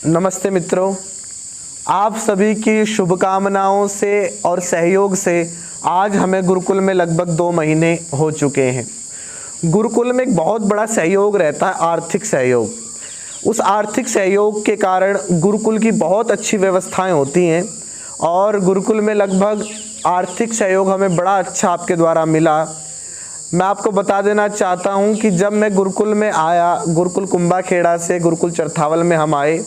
नमस्ते मित्रों, आप सभी की शुभकामनाओं से और सहयोग से आज हमें गुरुकुल में लगभग 2 महीने हो चुके हैं। गुरुकुल में एक बहुत बड़ा सहयोग रहता है, आर्थिक सहयोग। उस आर्थिक सहयोग के कारण गुरुकुल की बहुत अच्छी व्यवस्थाएं होती हैं और गुरुकुल में लगभग आर्थिक सहयोग हमें बड़ा अच्छा आपके द्वारा मिला। मैं आपको बता देना चाहता हूं कि जब मैं गुरुकुल में आया, गुरुकुल कुंभाखेड़ा से गुरुकुल चरथावल में हम आए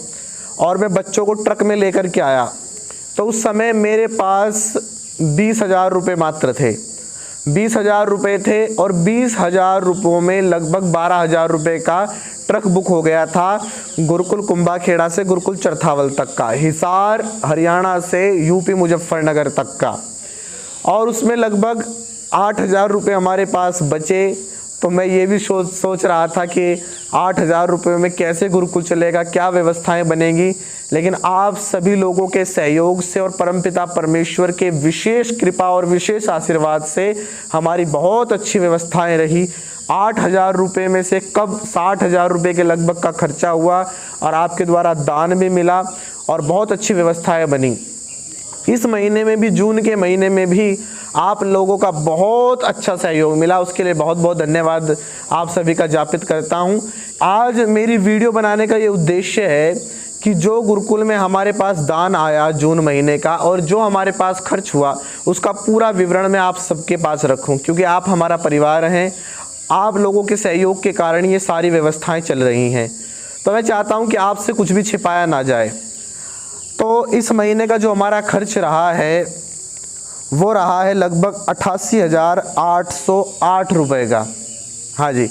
और मैं बच्चों को ट्रक में लेकर के आया, तो उस समय मेरे पास 20,000 रुपये मात्र थे। 20,000 रुपये थे और 20,000 रुपयों में लगभग 12,000 रुपये का ट्रक बुक हो गया था गुरुकुल कुंभाखेड़ा से गुरुकुल चरथावल तक का, हिसार हरियाणा से यूपी मुजफ्फरनगर तक का। और उसमें लगभग 8,000 रुपये हमारे पास बचे। तो मैं ये भी सोच रहा था कि 8,000 रुपये में कैसे गुरुकुल चलेगा, क्या व्यवस्थाएं बनेंगी। लेकिन आप सभी लोगों के सहयोग से और परमपिता परमेश्वर के विशेष कृपा और विशेष आशीर्वाद से हमारी बहुत अच्छी व्यवस्थाएं रही। 8,000 रुपये में से कब 60,000 रुपये के लगभग का खर्चा हुआ और आपके द्वारा दान भी मिला और बहुत अच्छी व्यवस्थाएं बनी। इस महीने में भी, जून के महीने में भी आप लोगों का बहुत अच्छा सहयोग मिला, उसके लिए बहुत बहुत धन्यवाद आप सभी का ज्ञापित करता हूं। आज मेरी वीडियो बनाने का ये उद्देश्य है कि जो गुरुकुल में हमारे पास दान आया जून महीने का और जो हमारे पास खर्च हुआ, उसका पूरा विवरण मैं आप सबके पास रखूं, क्योंकि आप हमारा परिवार हैं। आप लोगों के सहयोग के कारण ये सारी व्यवस्थाएं चल रही हैं। तो मैं चाहता हूँ कि आपसे कुछ भी छिपाया ना जाए। तो इस महीने का जो हमारा खर्च रहा है वो रहा है लगभग 88,808 रुपये का। हाँ जी,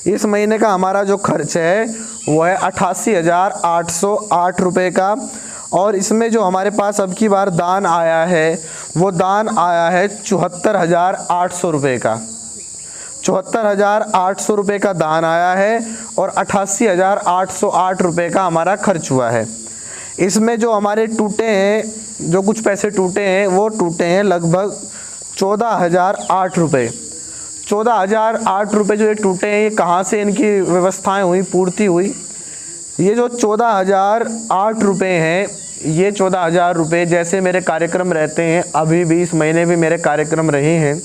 इस महीने का हमारा जो खर्च है वो है 88,808 रुपये का। और इसमें जो हमारे पास अब की बार दान आया है वो दान आया है 74,800 रुपये का। 74,800 रुपये का दान आया है और 88,808 रुपये का हमारा खर्च हुआ है। इसमें जो हमारे टूटे हैं, जो कुछ पैसे टूटे हैं वो टूटे हैं लगभग 14,008 रुपये। 14,008 रुपये जो ये टूटे हैं, ये कहाँ से इनकी व्यवस्थाएं हुई, पूर्ति हुई। ये जो 14,008 रुपये हैं, ये 14,000 रुपये जैसे मेरे कार्यक्रम रहते हैं, अभी भी इस महीने भी मेरे कार्यक्रम रहे हैं।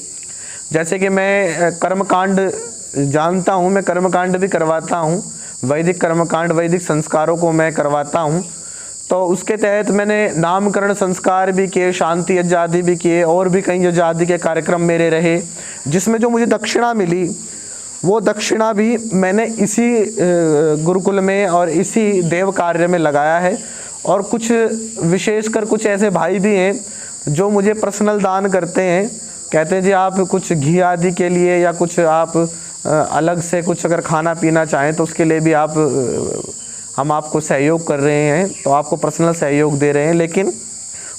जैसे कि मैं कर्मकांड जानता हूँ, मैं कर्मकांड भी करवाता हूँ, वैदिक कर्मकांड, वैदिक संस्कारों को मैं करवाता हूँ। तो उसके तहत मैंने नामकरण संस्कार भी किए, शांति यज्ञ आदि भी किए और भी कई यज्ञ आदि के कार्यक्रम मेरे रहे, जिसमें जो मुझे दक्षिणा मिली वो दक्षिणा भी मैंने इसी गुरुकुल में और इसी देव कार्य में लगाया है। और कुछ विशेषकर कुछ ऐसे भाई भी हैं जो मुझे पर्सनल दान करते हैं, कहते हैं जी आप कुछ घी आदि के लिए या कुछ आप अलग से कुछ अगर खाना पीना चाहें तो उसके लिए भी हम आपको सहयोग कर रहे हैं, तो आपको पर्सनल सहयोग दे रहे हैं। लेकिन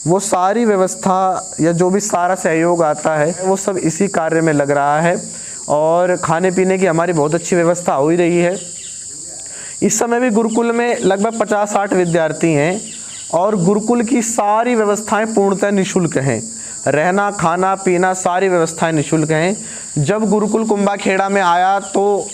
वो सारी व्यवस्था या जो भी सारा सहयोग आता है वो सब इसी कार्य में लग रहा है और खाने पीने की हमारी बहुत अच्छी व्यवस्था हो ही रही है। इस समय भी गुरुकुल में लगभग 50-60 विद्यार्थी हैं और गुरुकुल की सारी व्यवस्थाएं पूर्णतः निःशुल्क हैं। रहना, खाना, पीना सारी व्यवस्थाएं निःशुल्क हैं। जब गुरुकुल कुंभाखेड़ा में आया तो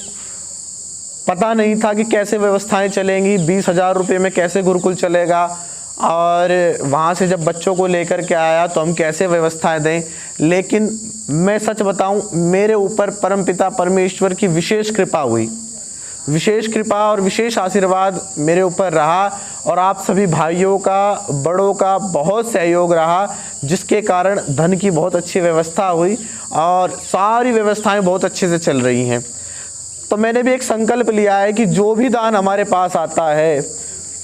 पता नहीं था कि कैसे व्यवस्थाएं चलेंगी, 20,000 रुपये में कैसे गुरुकुल चलेगा, और वहाँ से जब बच्चों को लेकर के आया तो हम कैसे व्यवस्थाएं दें। लेकिन मैं सच बताऊं, मेरे ऊपर परमपिता परमेश्वर की विशेष कृपा हुई, विशेष कृपा और विशेष आशीर्वाद मेरे ऊपर रहा और आप सभी भाइयों का, बड़ों का बहुत सहयोग रहा, जिसके कारण धन की बहुत अच्छी व्यवस्था हुई और सारी व्यवस्थाएं बहुत अच्छे से चल रही हैं। तो मैंने भी एक संकल्प लिया है कि जो भी दान हमारे पास आता है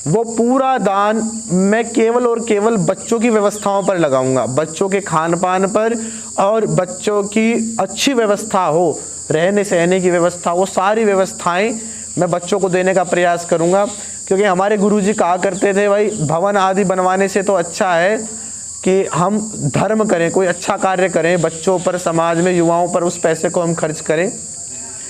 वो पूरा दान मैं केवल और केवल बच्चों की व्यवस्थाओं पर लगाऊंगा, बच्चों के खान पान पर, और बच्चों की अच्छी व्यवस्था हो, रहने सहने की व्यवस्था, वो सारी व्यवस्थाएं मैं बच्चों को देने का प्रयास करूंगा। क्योंकि हमारे गुरुजी कहा करते थे, भाई भवन आदि बनवाने से तो अच्छा है कि हम धर्म करें, कोई अच्छा कार्य करें, बच्चों पर, समाज में, युवाओं पर उस पैसे को हम खर्च करें।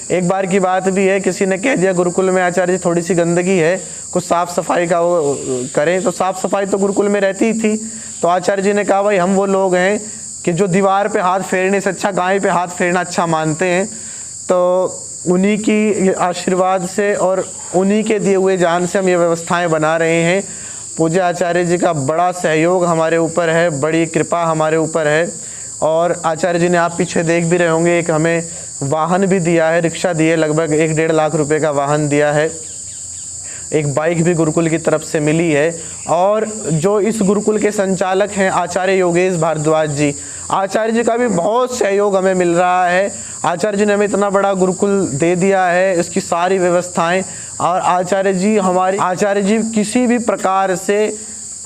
एक बार की बात भी है, किसी ने कह दिया गुरुकुल में आचार्य जी थोड़ी सी गंदगी है, कुछ साफ़ सफाई का वो करें। तो साफ़ सफाई तो गुरुकुल में रहती ही थी। तो आचार्य जी ने कहा, भाई हम वो लोग हैं कि जो दीवार पे हाथ फेरने से अच्छा गाय पे हाथ फेरना अच्छा मानते हैं। तो उन्हीं की आशीर्वाद से और उन्हीं के दिए हुए ज्ञान से हम ये व्यवस्थाएं बना रहे हैं। पूज्य आचार्य जी का बड़ा सहयोग हमारे ऊपर है, बड़ी कृपा हमारे ऊपर है। और आचार्य जी ने, आप पीछे देख भी रहे होंगे, एक हमें वाहन भी दिया है, रिक्शा दी है, लगभग 1-1.5 लाख रुपए का वाहन दिया है। एक बाइक भी गुरुकुल की तरफ से मिली है। और जो इस गुरुकुल के संचालक हैं आचार्य योगेश भारद्वाज जी, आचार्य जी का भी बहुत सहयोग हमें मिल रहा है। आचार्य जी ने हमें इतना बड़ा गुरुकुल दे दिया है, इसकी सारी व्यवस्थाएं, और आचार्य जी किसी भी प्रकार से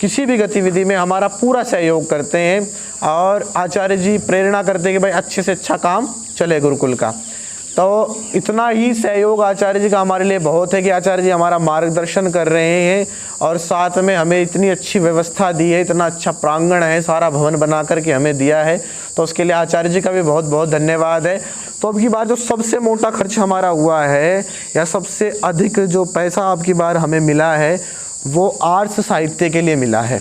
किसी भी गतिविधि में हमारा पूरा सहयोग करते हैं। और आचार्य जी प्रेरणा करते हैं कि भाई अच्छे से अच्छा काम चले गुरुकुल का। तो इतना ही सहयोग आचार्य जी का हमारे लिए बहुत है कि आचार्य जी हमारा मार्गदर्शन कर रहे हैं और साथ में हमें इतनी अच्छी व्यवस्था दी है, इतना अच्छा प्रांगण है, सारा भवन बना करके हमें दिया है। तो उसके लिए आचार्य जी का भी बहुत बहुत धन्यवाद है। तो अब की बार जो सबसे मोटा खर्च हमारा हुआ है, या सबसे अधिक जो पैसा अब की बार हमें मिला है, वो आर्ट्स साहित्य के लिए मिला है।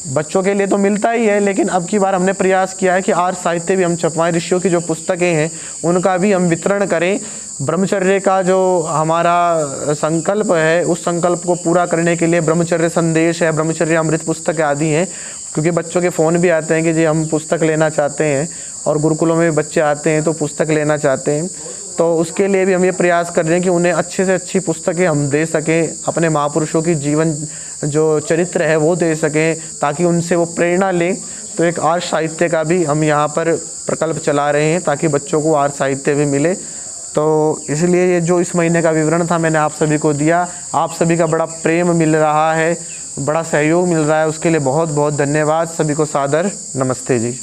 बच्चों के लिए तो मिलता ही है, लेकिन अब की बार हमने प्रयास किया है कि आर्ट्स साहित्य भी हम छपवाएं। ऋषियों की जो पुस्तकें हैं उनका भी हम वितरण करें। ब्रह्मचर्य का जो हमारा संकल्प है, उस संकल्प को पूरा करने के लिए ब्रह्मचर्य संदेश है, ब्रह्मचर्य अमृत पुस्तक आदि हैं। क्योंकि बच्चों के फ़ोन भी आते हैं कि जी हम पुस्तक लेना चाहते हैं, और गुरुकुलों में बच्चे आते हैं तो पुस्तक लेना चाहते हैं। तो उसके लिए भी हम ये प्रयास कर रहे हैं कि उन्हें अच्छे से अच्छी पुस्तकें हम दे सकें, अपने महापुरुषों की जीवन जो चरित्र है वो दे सकें, ताकि उनसे वो प्रेरणा लें। तो एक आर्ट साहित्य का भी हम यहाँ पर प्रकल्प चला रहे हैं, ताकि बच्चों को आर्ट साहित्य भी मिले। तो इसलिए ये जो इस महीने का विवरण था मैंने आप सभी को दिया। आप सभी का बड़ा प्रेम मिल रहा है, बड़ा सहयोग मिल रहा है, उसके लिए बहुत बहुत धन्यवाद। सभी को सादर नमस्ते जी।